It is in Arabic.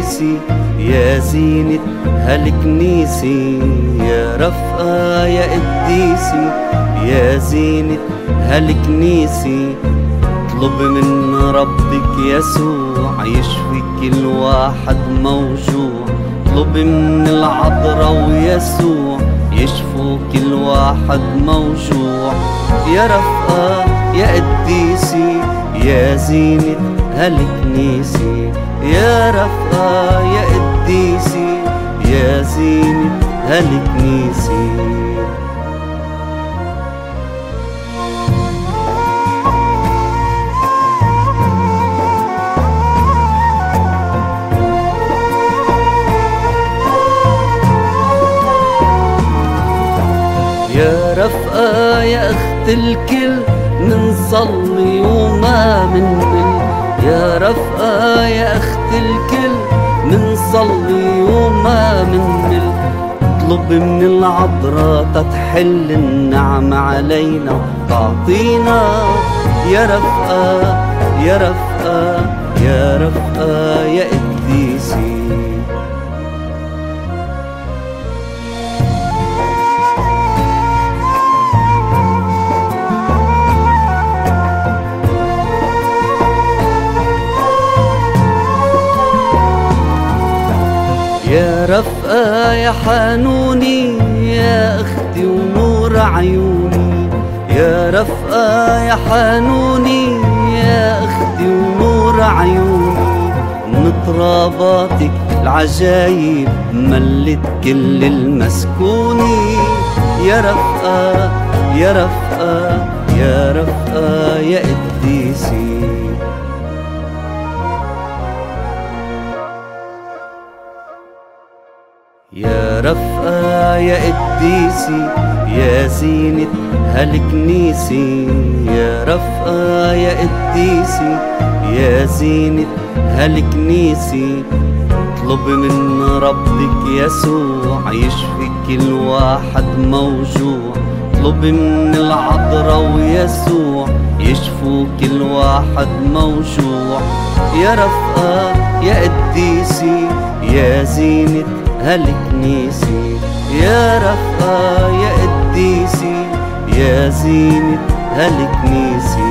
قديسي يا زينة هالكنيسة، يا رفقة يا قديسي يا زينة هالكنيسة. اطلب من ربك يسوع يشفي كل واحد موجوع، اطلب من العذراء ويسوع يشفوا كل واحد موجوع. يا رفقة يا قديسي يا زينة هالكنيسة، يا رفقة يا قديسي يا زينة هالكنيسة. يا رفقة يا أخت الكل منصلي وما منمل، يا رفقة يا أخت الكل منصلي وما منمل. اطلب من العذراء تتحل النعمة علينا تعطينا. يا رفقة يا رفقة يا رفقة يا قديسي. يا رفقة يا حنوني يا أختي ونور عيوني، يا رفقة يا حنوني يا أختي ونور عيوني. من طراباتك العجايب ملت كل المسكوني. يا رفقة يا رفقة يا رفقة يا قديسي. يا رفقة يا قديسي يا زينة هالكنيسة، يا رفقة يا قديسي يا زينة هالكنيسة. اطلب من ربك يسوع يشفي كل واحد موجوع، اطلب من العذراء ويسوع يشفوا كل واحد موجوع. يا رفقة يا قديسي يا زينة هالكنيسة، يا رفقة يا قديسي يا زينة هالكنيسة.